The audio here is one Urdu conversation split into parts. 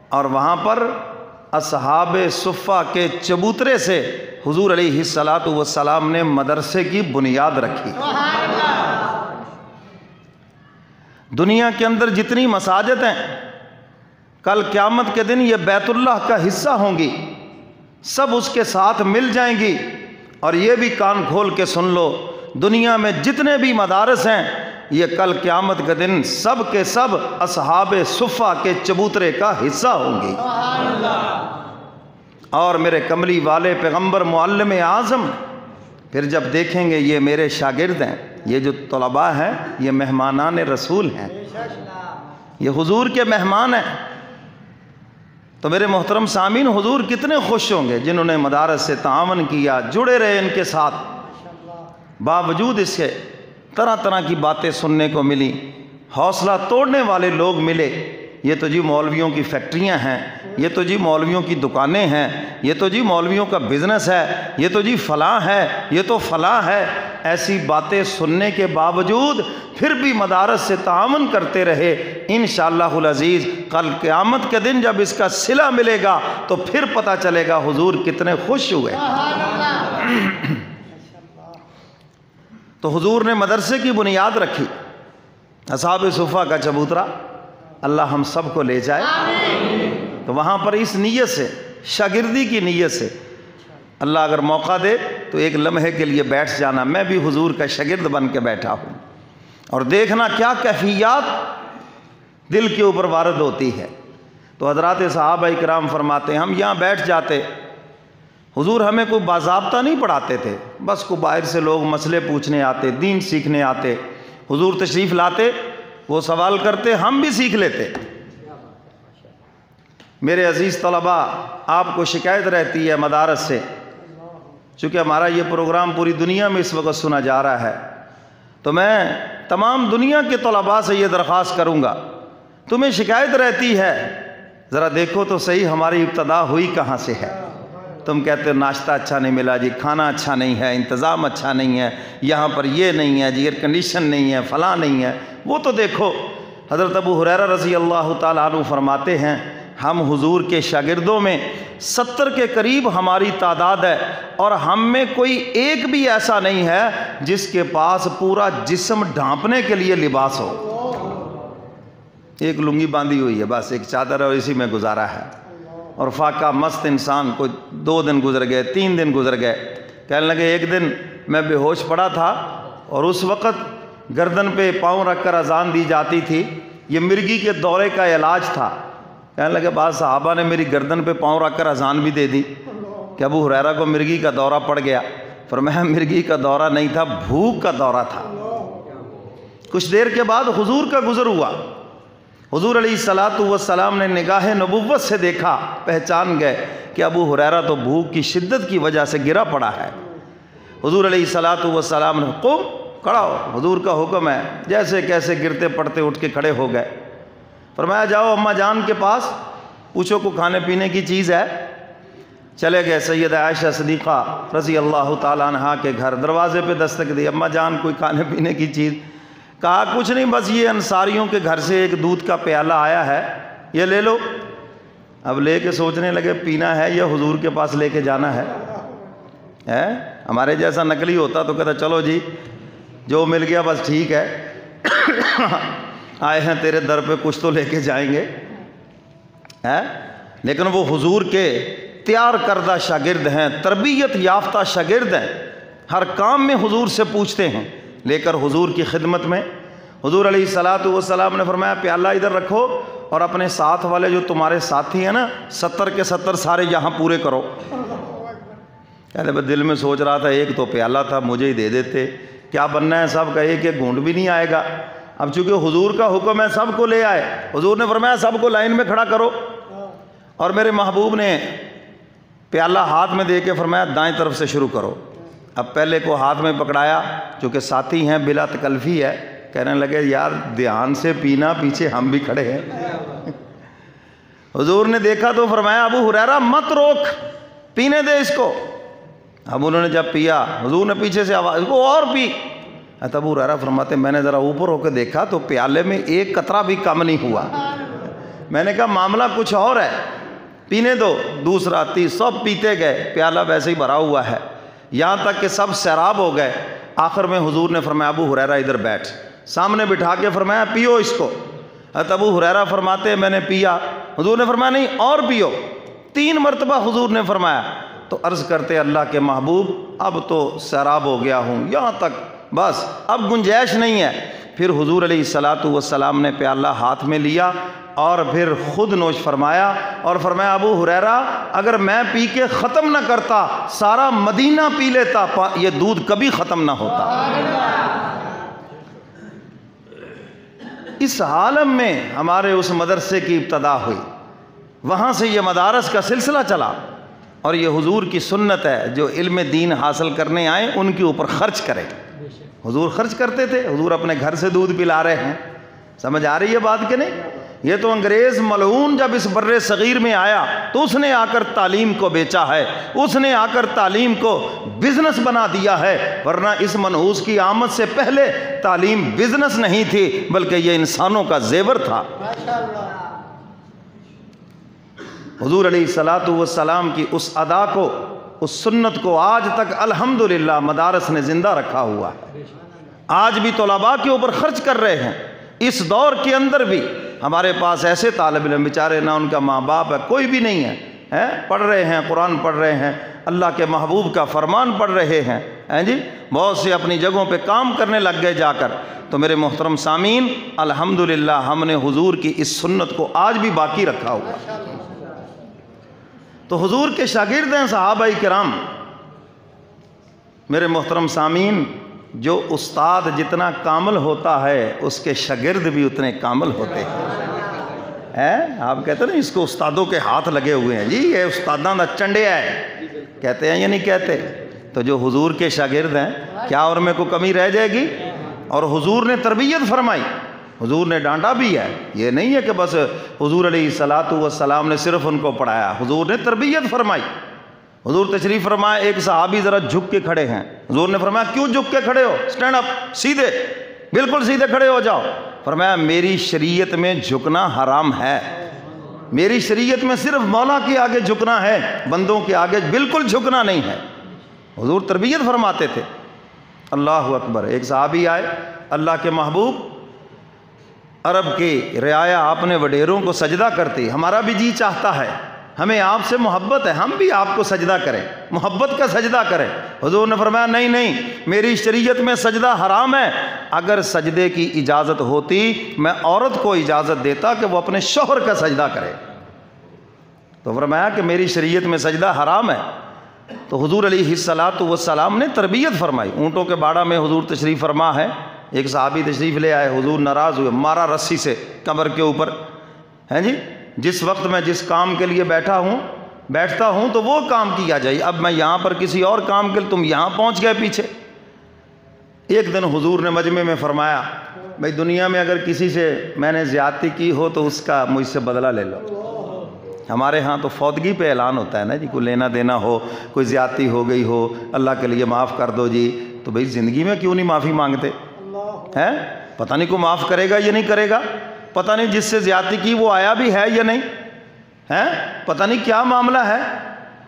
اور وہاں پر اصحاب صفہ کے چبوترے سے حضور علیہ الصلاۃ والسلام نے مدرسے کی بنیاد رکھی۔ دنیا کے اندر جتنی مساجد ہیں کل قیامت کے دن یہ بیت اللہ کا حصہ ہوں گی، سب اس کے ساتھ مل جائیں گی۔ اور یہ بھی کان کھول کے سن لو، دنیا میں جتنے بھی مدارس ہیں یہ کل قیامت کے دن سب کے سب اصحاب صفہ کے چبوترے کا حصہ ہوں گی۔ اور میرے کملی والے پیغمبر معلم اعظم پھر جب دیکھیں گے یہ میرے شاگرد ہیں، یہ جو طلباء ہیں یہ مہمانان رسول ہیں، یہ حضور کے مہمان ہیں، تو میرے محترم سامعین حضور کتنے خوش ہوں گے جنہوں نے مدارس سے تعاون کیا، جڑے رہے ان کے ساتھ۔ باوجود اس کے طرح طرح کی باتیں سننے کو ملی، حوصلہ توڑنے والے لوگ ملے، یہ تو جی مولویوں کی فیکٹریاں ہیں، یہ تو جی مولویوں کی دکانیں ہیں، یہ تو جی مولویوں کا بزنس ہے، یہ تو جی فلاں ہے، یہ تو فلاں ہے۔ ایسی باتیں سننے کے باوجود پھر بھی مدارس سے تعاون کرتے رہے۔ انشاءاللہ العزیز کل قیامت کے دن جب اس کا صلہ ملے گا تو پھر پتہ چلے گا حضور کتنے خوش ہوئے۔ تو حضور نے مدرسے کی بنیاد رکھی، اصحاب صفہ کا چبوترا، اللہ ہم سب کو لے جائے۔ تو وہاں پر اس نیت سے، شاگردی کی نیت سے، اللہ اگر موقع دے تو ایک لمحے کے لیے بیٹھ جانا، میں بھی حضور کا شاگرد بن کے بیٹھا ہوں، اور دیکھنا کیا کیفیات دل کے اوپر وارد ہوتی ہے۔ تو حضرات صحابہ اکرام فرماتے ہیں ہم یہاں بیٹھ جاتے، حضور ہمیں کوئی باضابطہ نہیں پڑھاتے تھے، بس کو باہر سے لوگ مسئلے پوچھنے آتے، دین سیکھنے آتے، حضور تشریف لاتے، وہ سوال کرتے، ہم بھی سیکھ لیتے۔ میرے عزیز طلباء، آپ کو شکایت رہتی ہے مدارس سے، چونکہ ہمارا یہ پروگرام پوری دنیا میں اس وقت سنا جا رہا ہے، تو میں تمام دنیا کے طلباء سے یہ درخواست کروں گا، تمہیں شکایت رہتی ہے، ذرا دیکھو تو صحیح ہماری ابتدا ہوئی کہاں سے ہے۔ تم کہتے ناشتہ اچھا نہیں ملا جی، کھانا اچھا نہیں ہے، انتظام اچھا نہیں ہے، یہاں پر یہ نہیں ہے جی، ایئر کنڈیشن نہیں ہے، فلاں نہیں ہے۔ وہ تو دیکھو، حضرت ابو ہریرہ رضی اللہ تعالیٰ عنہ فرماتے ہیں ہم حضور کے شاگردوں میں 70 کے قریب ہماری تعداد ہے، اور ہم میں کوئی ایک بھی ایسا نہیں ہے جس کے پاس پورا جسم ڈھانپنے کے لیے لباس ہو۔ ایک لنگی باندھی ہوئی ہے بس، ایک چادر ہے، اور اسی میں گزارا ہے، اور فاقہ مست انسان، کوئی 2 دن گزر گئے، 3 دن گزر گئے، کہنے لگے ایک دن میں بے ہوش پڑا تھا، اور اس وقت گردن پہ پاؤں رکھ کر اذان دی جاتی تھی، یہ مرگی کے دورے کا علاج تھا۔ کہنے لگے بعض صحابہ نے میری گردن پہ پاؤں رکھ کر اذان بھی دے دی کہ ابو ہریرہ کو مرگی کا دورہ پڑ گیا۔ فرمایا مرگی کا دورہ نہیں تھا، بھوک کا دورہ تھا۔ کچھ دیر کے بعد حضور کا گزر ہوا، حضور علیہ الصلاۃ والسلام نے نگاہ نبوت سے دیکھا، پہچان گئے کہ ابو ہریرہ تو بھوک کی شدت کی وجہ سے گرا پڑا ہے۔ حضور علیہ الصلاۃ والسلام نے قم، کھڑا ہو، حضور کا حکم ہے، جیسے کیسے گرتے پڑتے اٹھ کے کھڑے ہو گئے۔ فرمایا جاؤ اماں جان کے پاس پوچھو کو کھانے پینے کی چیز ہے۔ چلے گئے سیدہ عائشہ صدیقہ رضی اللہ تعالیٰ عنہا کے گھر، دروازے پہ دستک دی، اماں جان کوئی کھانے پینے کی چیز؟ کہا کچھ نہیں، بس یہ انصاریوں کے گھر سے ایک دودھ کا پیالہ آیا ہے، یہ لے لو۔ اب لے کے سوچنے لگے پینا ہے یا حضور کے پاس لے کے جانا ہے؟ ہمارے جیسا نقلی ہوتا تو کہتا چلو جی جو مل گیا بس ٹھیک ہے، آئے ہیں تیرے در پہ کچھ تو لے کے جائیں گے۔ لیکن وہ حضور کے تیار کردہ شاگرد ہیں، تربیت یافتہ شاگرد ہیں، ہر کام میں حضور سے پوچھتے ہیں، لے کر حضور کی خدمت میں۔ حضور علیہ الصلاۃ والسلام نے فرمایا پیالہ ادھر رکھو، اور اپنے ساتھ والے جو تمہارے ساتھی ہیں نا 70 کے 70 سارے یہاں پورے کرو۔ کہتے میں دل میں سوچ رہا تھا ایک تو پیالہ تھا مجھے ہی دے دیتے، کیا بننا ہے سب کا، ایک ایک گھونٹ بھی نہیں آئے گا۔ اب چونکہ حضور کا حکم ہے سب کو لے آئے، حضور نے فرمایا سب کو لائن میں کھڑا کرو، اور میرے محبوب نے پیالہ ہاتھ میں دے کے فرمایا دائیں طرف سے شروع کرو۔ اب پہلے کو ہاتھ میں پکڑایا، چونکہ ساتھی ہیں بلا تکلفی ہے، کہنے لگے یار دھیان سے پینا، پیچھے ہم بھی کھڑے ہیں۔ حضور نے دیکھا تو فرمایا ابو ہریرہ مت روک، پینے دے اس کو۔ اب انہوں نے جب پیا، حضور نے پیچھے سے آواز کو اور پی۔ ابو ہریرہ فرماتے میں نے ذرا اوپر ہو کے دیکھا تو پیالے میں ایک قطرہ بھی کم نہیں ہوا، میں نے کہا معاملہ کچھ اور ہے، پینے دو۔ دوسرا تیسرا سب پیتے گئے، پیالہ ویسے ہی بھرا ہوا ہے، یہاں تک کہ سب سیراب ہو گئے۔ آخر میں حضور نے فرمایا ابو ہریرہ ادھر بیٹھ، سامنے بٹھا کے فرمایا پیو اس کو۔ حضرت ابو ہریرہ فرماتے میں نے پیا، حضور نے فرمایا نہیں اور پیو۔ 3 مرتبہ حضور نے فرمایا تو عرض کرتے اللہ کے محبوب اب تو سیراب ہو گیا ہوں، یہاں تک بس اب گنجائش نہیں ہے۔ پھر حضور علیہ الصلاۃ والسلام نے پیالہ ہاتھ میں لیا اور پھر خود نوش فرمایا اور فرمایا ابو ہریرہ اگر میں پی کے ختم نہ کرتا سارا مدینہ پی لیتا، یہ دودھ کبھی ختم نہ ہوتا۔ اس عالم میں ہمارے اس مدرسے کی ابتدا ہوئی، وہاں سے یہ مدارس کا سلسلہ چلا، اور یہ حضور کی سنت ہے جو علم دین حاصل کرنے آئے ان کے اوپر خرچ کرے۔ حضور خرچ کرتے تھے، حضور اپنے گھر سے دودھ پلا رہے ہیں، سمجھ آ رہی ہے بات کہ نہیں؟ یہ تو انگریز ملعون جب اس بر صغیر میں آیا تو اس نے آ کر تعلیم کو بیچا ہے، اس نے آ کر تعلیم کو بزنس بنا دیا ہے، ورنہ اس منحوس کی آمد سے پہلے تعلیم بزنس نہیں تھی بلکہ یہ انسانوں کا زیور تھا۔ حضور علیہ الصلاۃ والسلام کی اس ادا کو، اس سنت کو آج تک الحمدللہ مدارس نے زندہ رکھا ہوا ہے، آج بھی طلباء کے اوپر خرچ کر رہے ہیں۔ اس دور کے اندر بھی ہمارے پاس ایسے طالب علم بیچارے نہ ان کا ماں باپ ہے، کوئی بھی نہیں ہے، پڑھ رہے ہیں، قرآن پڑھ رہے ہیں، اللہ کے محبوب کا فرمان پڑھ رہے ہیں جی، بہت سے اپنی جگہوں پہ کام کرنے لگ گئے جا کر۔ تو میرے محترم سامعین الحمدللہ ہم نے حضور کی اس سنت کو آج بھی باقی رکھا ہوا۔ تو حضور کے شاگرد ہیں صحابہ کرام۔ میرے محترم سامعین جو استاد جتنا کامل ہوتا ہے اس کے شاگرد بھی اتنے کامل ہوتے ہیں۔ آپ کہتے ہیں نا اس کو استادوں کے ہاتھ لگے ہوئے ہیں، جی یہ استاداں دا چنڈیا ہے، کہتے ہیں یا نہیں کہتے؟ تو جو حضور کے شاگرد ہیں کیا اور میں کو کمی رہ جائے گی؟ اور حضور نے تربیت فرمائی، حضور نے ڈانٹا بھی ہے، یہ نہیں ہے کہ بس حضور علیہ الصلاۃ والسلام نے صرف ان کو پڑھایا، حضور نے تربیت فرمائی۔ حضور تشریف فرمایا، ایک صحابی ذرا جھک کے کھڑے ہیں، حضور نے فرمایا کیوں جھک کے کھڑے ہو؟ سٹینڈ اپ، سیدھے، بالکل سیدھے کھڑے ہو جاؤ۔ فرمایا میری شریعت میں جھکنا حرام ہے، میری شریعت میں صرف مولا کے آگے جھکنا ہے، بندوں کے آگے بالکل جھکنا نہیں ہے۔ حضور تربیت فرماتے تھے۔ اللہ اکبر۔ ایک صحابی آئے، اللہ کے محبوب عرب کی رعایا آپ نے وڈیروں کو سجدہ کرتی، ہمارا بھی جی چاہتا ہے، ہمیں آپ سے محبت ہے، ہم بھی آپ کو سجدہ کریں، محبت کا سجدہ کریں۔ حضور نے فرمایا نہیں نہیں، میری شریعت میں سجدہ حرام ہے، اگر سجدے کی اجازت ہوتی میں عورت کو اجازت دیتا کہ وہ اپنے شوہر کا سجدہ کرے۔ تو فرمایا کہ میری شریعت میں سجدہ حرام ہے۔ تو حضور علیہ الصلاۃ والسلام نے تربیت فرمائی۔ اونٹوں کے باڑہ میں حضور تشریف فرما ہے، ایک صحابی تشریف لے آئے، حضور ناراض ہوئے، مارا رسی سے کمر کے اوپر، ہیں جی جس وقت میں جس کام کے لیے بیٹھتا ہوں تو وہ کام کیا جائے، اب میں یہاں پر کسی اور کام کے لیے، تم یہاں پہنچ گئے پیچھے۔ ایک دن حضور نے مجمع میں فرمایا بھائی دنیا میں اگر کسی سے میں نے زیادتی کی ہو تو اس کا مجھ سے بدلہ لے لو۔ ہمارے ہاں تو فوتگی پہ اعلان ہوتا ہے نا جی، کوئی لینا دینا ہو، کوئی زیادتی ہو گئی ہو، اللہ کے لیے معاف کر دو جی، تو بھائی زندگی میں کیوں نہیں معافی مانگتے ہیں؟ پتہ نہیں کو معاف کرے گا یا نہیں کرے گا، پتہ نہیں جس سے زیادتی کی وہ آیا بھی ہے یا نہیں ہے، پتہ نہیں کیا معاملہ ہے۔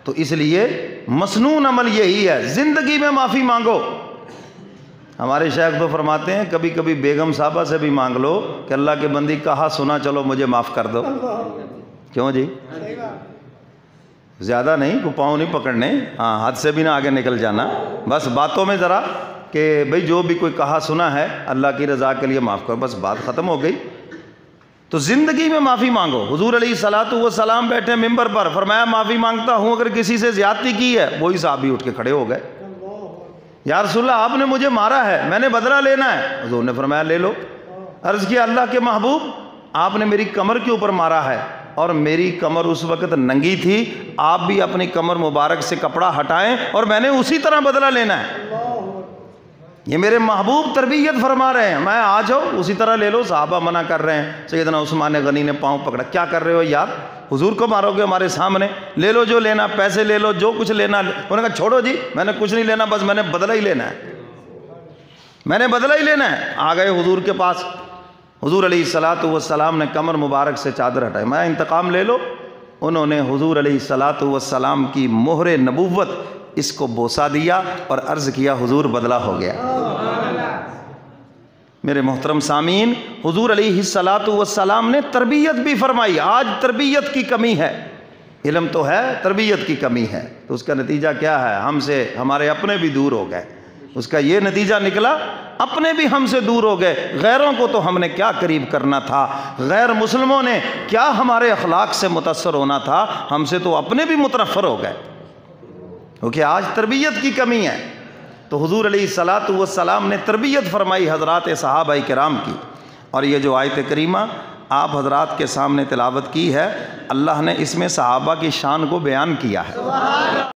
تو اس لیے مسنون عمل یہی ہے، زندگی میں معافی مانگو۔ ہمارے شیخ تو فرماتے ہیں کبھی کبھی بیگم صاحبہ سے بھی مانگ لو کہ اللہ کے بندی کہا سنا چلو مجھے معاف کر دو۔ کیوں جی؟ زیادہ نہیں، کو پاؤں نہیں پکڑنے، ہاں حد سے بھی نہ آگے نکل جانا، بس باتوں میں ذرا کہ بھئی جو بھی کوئی کہا سنا ہے اللہ کی رضا کے لیے معاف کرو، بس بات ختم ہو گئی۔ تو زندگی میں معافی مانگو۔ حضور علیہ الصلاۃ والسلام بیٹھے ممبر پر، فرمایا معافی مانگتا ہوں اگر کسی سے زیادتی کی ہے۔ وہی صحابی اٹھ کے کھڑے ہو گئے، یا رسول اللہ آپ نے مجھے مارا ہے، میں نے بدلہ لینا ہے۔ حضور نے فرمایا لے لو۔ عرض کیا اللہ کے محبوب آپ نے میری کمر کے اوپر مارا ہے اور میری کمر اس وقت ننگی تھی، آپ بھی اپنی کمر مبارک سے کپڑا ہٹائیں اور میں نے اسی طرح بدلہ لینا ہے۔ یہ میرے محبوب تربیت فرما رہے ہیں، میں آ جاؤ اسی طرح لے لو۔ صحابہ منع کر رہے ہیں، سیدنا عثمان غنی نے پاؤں پکڑا، کیا کر رہے ہو یار، حضور کو مارو گے ہمارے سامنے، لے لو جو لینا، پیسے لے لو جو کچھ لینا۔ انہوں نے کہا چھوڑو جی میں نے کچھ نہیں لینا، بس میں نے بدلہ ہی لینا ہے، میں نے بدلہ ہی لینا ہے۔ آ گئے حضور کے پاس، حضور علیہ الصلاۃ والسلام نے کمر مبارک سے چادر ہٹائی، میں انتقام لے لو، انہوں نے حضور علیہ الصلاۃ والسلام کی مہر نبوت اس کو بوسہ دیا اور عرض کیا حضور بدلہ ہو گیا۔ میرے محترم سامعین، حضور علیہ الصلاۃ والسلام نے تربیت بھی فرمائی۔ آج تربیت کی کمی ہے، علم تو ہے، تربیت کی کمی ہے، تو اس کا نتیجہ کیا ہے؟ ہم سے ہمارے اپنے بھی دور ہو گئے۔ اس کا یہ نتیجہ نکلا، اپنے بھی ہم سے دور ہو گئے۔ غیروں کو تو ہم نے کیا قریب کرنا تھا، غیر مسلموں نے کیا ہمارے اخلاق سے متاثر ہونا تھا، ہم سے تو اپنے بھی متنفر ہو گئے، کیونکہ آج تربیت کی کمی ہے۔ تو حضور علیہ الصلاۃ والسلام نے تربیت فرمائی حضرات صحابہ کرام کی، اور یہ جو آیت کریمہ آپ حضرات کے سامنے تلاوت کی ہے، اللہ نے اس میں صحابہ کی شان کو بیان کیا ہے۔